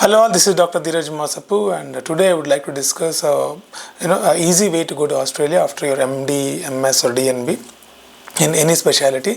Hello, all. This is Dr. Dheeraj Masapu, and today I would like to discuss, a easy way to go to Australia after your MD, MS, or DNB in any specialty.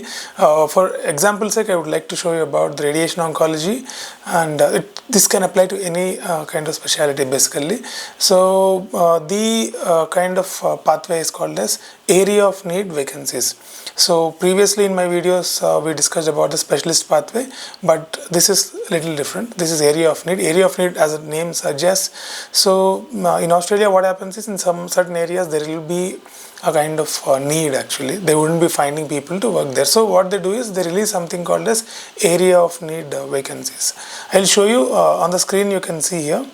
For example's sake, I would like to show you about the radiation oncology, and this can apply to any kind of specialty basically. So the kind of pathway is called as area of need vacancies. So previously in my videos we discussed about the specialist pathway, but this is little different. This is area of need. Area of need, as the name suggests. So in Australia, what happens is in some certain areas there will be a kind of need. Actually, they wouldn't be finding people to work there. So what they do is they release something called as area of need vacancies. I'll show you on the screen. You can see here.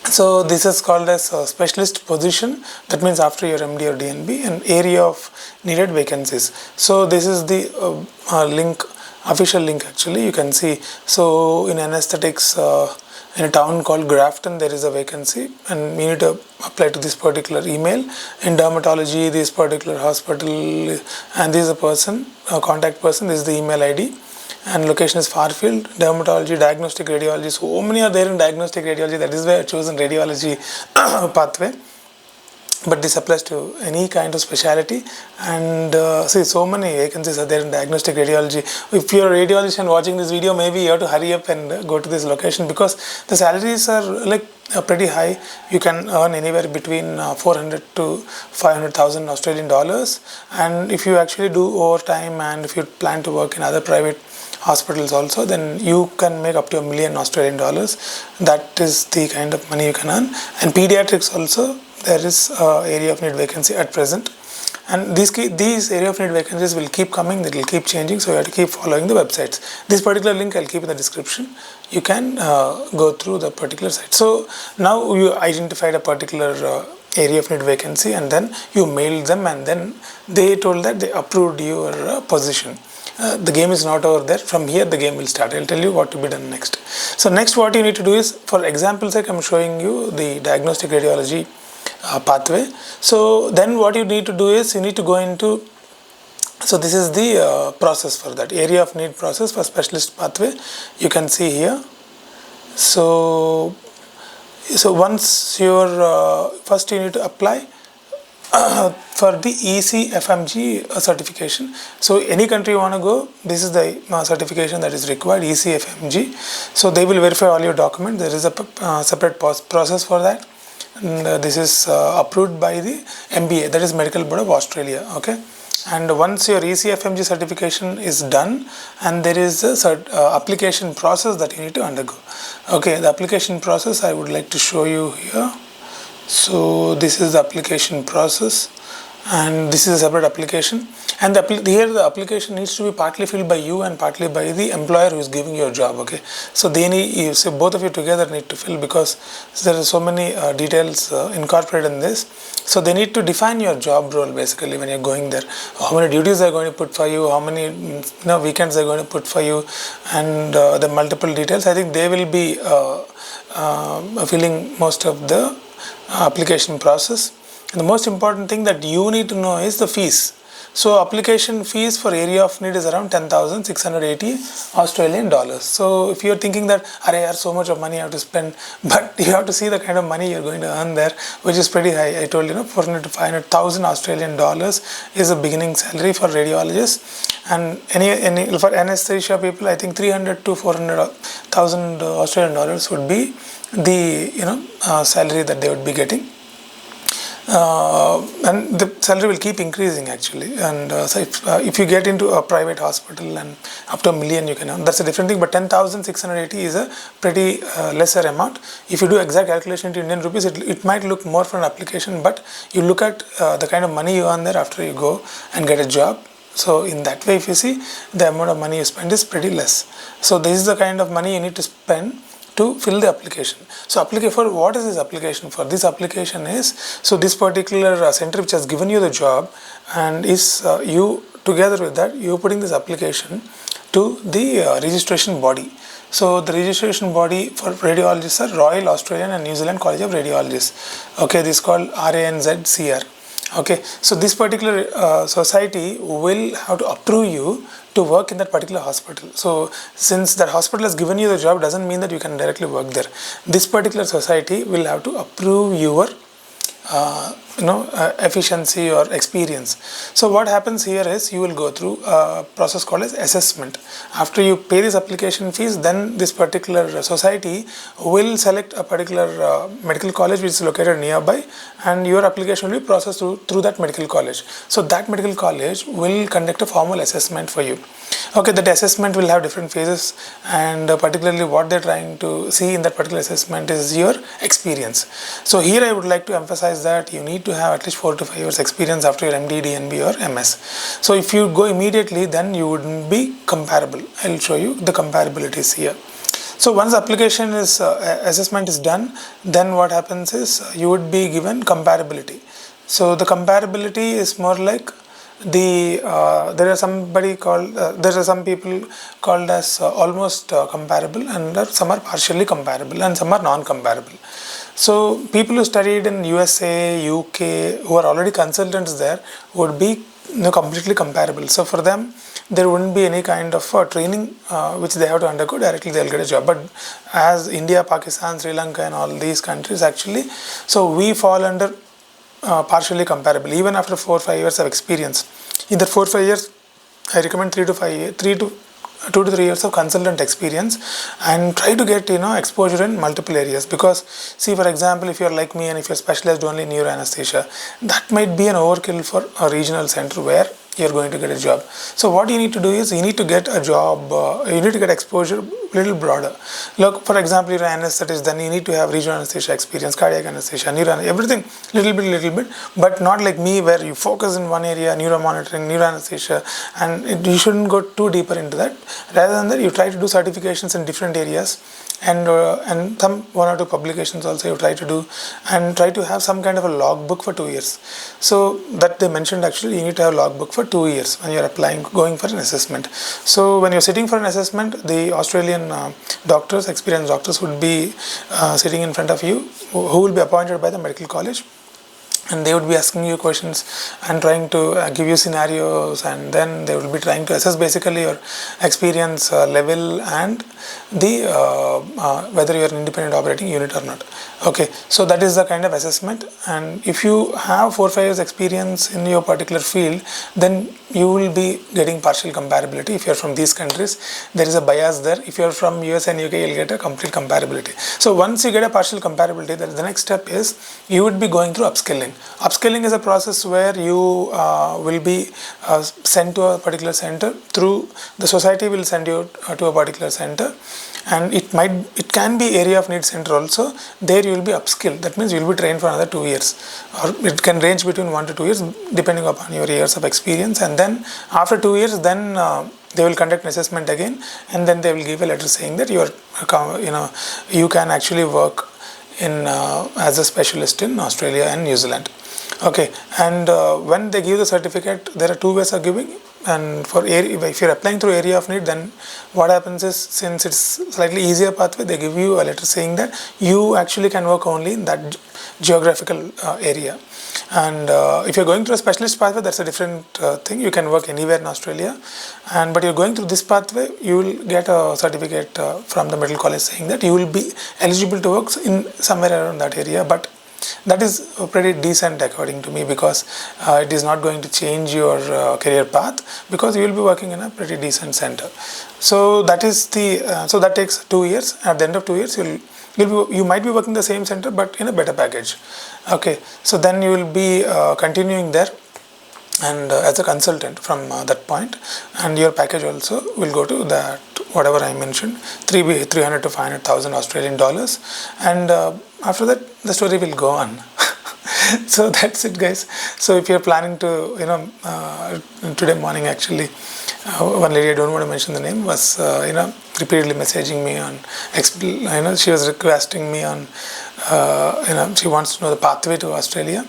So this is called as a specialist position. That means after your MD or DNB, an area of needed vacancies. So this is the link, official link actually. You can see. So in anesthetics, in a town called Grafton, there is a vacancy, and you need to apply to this particular email. In dermatology, this particular hospital, and this is a person, a contact person. This is the email ID. And location is Farfield. Dermatology, diagnostic radiology, so many are there in diagnostic radiology. That is why I chosen radiology pathway, but this applies to any kind of specialty. And see, so many vacancies are there in diagnostic radiology. If you're a radiologist and watching this video, maybe you have to hurry up and go to this location, because the salaries are like pretty high. You can earn anywhere between 400 to 500,000 Australian dollars, and if you actually do overtime and if you plan to work in other private hospitals also, then you can make up to $1 million Australian dollars. That is the kind of money you can earn. And pediatrics also, there is area of need vacancy at present, and these area of need vacancies will keep coming. They will keep changing, so you have to keep following the websites. This particular link I'll keep in the description. You can go through the particular site. So now you identified a particular area of need vacancy, and then you mailed them, and then they told that they approved your position. The game is not over there. From here the game will start. I'll tell you what to be done next. So next, what you need to do is, for example sake, I'm showing you the diagnostic radiology pathway. So then what you need to do is you need to go into, so this is the process for that area of need process for specialist pathway. You can see here. So once you're first you need to apply for the ECFMG certification. So any country you want to go, this is the certification that is required, ECFMG. So they will verify all your documents. There is a separate process for that, and this is approved by the MBA, that is Medical Board of Australia. Okay, and once your ECFMG certification is done, and there is a application process that you need to undergo. Okay, the application process I would like to show you here. So this is the application process, and this is a separate application, and here the application needs to be partly filled by you and partly by the employer who is giving you a job. Okay, so they need, so both of you together need to fill, because there are so many details incorporated in this. So they need to define your job role basically when you're going there. How many duties they're going to put for you, how many weekends they're going to put for you, and the multiple details. I think they will be filling most of the application process. And the most important thing that you need to know is the fees. So application fees for area of need is around 10,680 Australian dollars. So if you're thinking that I have so much of money I have to spend, but you have to see the kind of money you're going to earn there, which is pretty high. I told you, 400 to 500,000 Australian dollars is a beginning salary for radiologists, and any for anesthesia people, I think 300 to 400,000 Australian dollars would be the salary that they would be getting. And the salary will keep increasing actually, and so if you get into a private hospital and up to $1 million you can earn, that's a different thing. But 10,680 is a pretty lesser amount. If you do exact calculation into Indian rupees, it might look more for an application, but you look at the kind of money you earn there after you go and get a job. So in that way, if you see, the amount of money you spend is pretty less. So this is the kind of money you need to spend to fill the application. So for what is this application for? This application is, so this particular center which has given you the job, and is you together with that, you putting this application to the registration body. So the registration body for radiologists are Royal Australian and New Zealand College of Radiologists. Okay, this is called RANZCR. Okay, so this particular society will have to approve you to work in that particular hospital. So since that hospital has given you the job, doesn't mean that you can directly work there. This particular society will have to approve your efficiency or experience. So what happens here is you will go through a process called as assessment. After you pay this application fees, then this particular society will select a particular medical college which is located nearby, and your application will be processed through that medical college. So that medical college will conduct a formal assessment for you. Okay, that assessment will have different phases, and particularly what they're trying to see in that particular assessment is your experience. So here I would like to emphasize that you need to have at least 4 to 5 years experience after your MD, DNB or MS. So if you go immediately, then you wouldn't be comparable. I'll show you the comparabilities here. So once application is assessment is done, then what happens is you would be given comparability. So the comparability is more like there are some people called as almost comparable, and some are partially comparable, and some are non-comparable. So people who studied in USA, UK, who are already consultants there, would be completely comparable. So for them, there wouldn't be any kind of training which they have to undergo. Directly they'll get a job. But as India, Pakistan, Sri Lanka and all these countries actually, so we fall under partially comparable even after 4 or 5 years of experience. In the 4 or 5 years, I recommend 2 to 3 years of consultant experience, and try to get exposure in multiple areas. Because see, for example, if you're like me and if you're specialized only in neuro anesthesia, that might be an overkill for a regional center where you're going to get a job. So what you need to do is you need to get a job, you need to get exposure little broader. Look, for example, you're an anesthetist, then you need to have regional anesthesia experience, cardiac anesthesia, neuro, everything little bit, but not like me where you focus in one area, neuro monitoring, neuro anesthesia, and you shouldn't go too deeper into that. Rather than that, you try to do certifications in different areas, and some 1 or 2 publications also you try to do, and try to have some kind of a logbook for 2 years. So that they mentioned, actually you need to have logbook for 2 years when you're going for an assessment. So when you're sitting for an assessment, the Australian doctors, experienced doctors would be sitting in front of you, who will be appointed by the medical college, and they would be asking you questions and trying to give you scenarios, and then they will be trying to assess basically your experience level and the whether you are an independent operating unit or not. Okay, so that is the kind of assessment, and if you have 4 or 5 years experience in your particular field, then you will be getting partial comparability. If you are from these countries, there is a bias there. If you are from US and UK, you'll get a complete comparability. So once you get a partial comparability, then the next step is you would be going through upskilling. Upskilling is a process where you will be sent to a particular center. Through the society will send you to a particular center, and it can be area of need center also. There you will be upskilled. That means you will be trained for another 2 years, or it can range between 1 to 2 years depending upon your years of experience. And then after 2 years, then they will conduct an assessment again, and then they will give a letter saying that you can actually work in as a specialist in Australia and New Zealand. Okay, and when they give the certificate, there are 2 ways of giving. And for if you're applying through area of need, then what happens is, since it's slightly easier pathway, they give you a letter saying that you actually can work only in that geographical area. And if you're going through a specialist pathway, that's a different thing. You can work anywhere in Australia, but you're going through this pathway, you will get a certificate from the medical college saying that you will be eligible to work in somewhere around that area. But that is pretty decent according to me, because it is not going to change your career path, because you will be working in a pretty decent center. So that is so that takes 2 years. At the end of 2 years, you might be working the same center but in a better package. Okay, so then you will be continuing there, and as a consultant from that point, and your package also will go to that whatever I mentioned, 300 to 500,000 Australian dollars, and after that the story will go on. So that's it, guys. So if you're planning to today morning, actually one lady, I don't want to mention the name, was repeatedly messaging me on she was requesting me on she wants to know the pathway to Australia.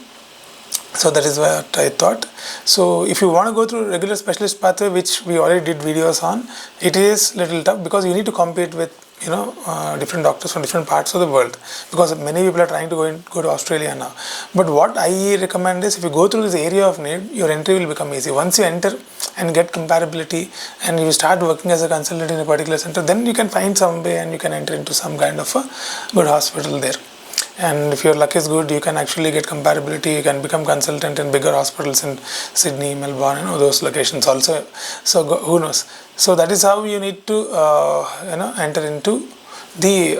So that is what I thought. So if you want to go through regular specialist pathway, which we already did videos on, it is little tough, because you need to compete with different doctors from different parts of the world, because many people are trying to go to Australia now. But what I recommend is, if you go through this area of need, your entry will become easy. Once you enter and get comparability and you start working as a consultant in a particular center, then you can find some way and you can enter into some kind of a good hospital there. And if your luck is good, you can actually get comparability. You can become consultant in bigger hospitals in Sydney, Melbourne, those locations also. So who knows? So that is how you need to enter into the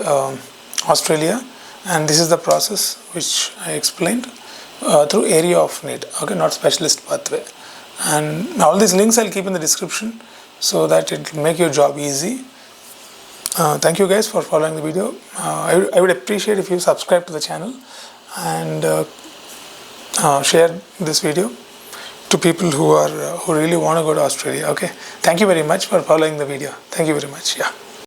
Australia, and this is the process which I explained through area of need. Okay, not specialist pathway. And all these links I'll keep in the description so that it will make your job easy. Thank you guys for following the video. I would appreciate if you subscribe to the channel and share this video to people who really want to go to Australia. Okay, thank you very much for following the video. Thank you very much. Yeah.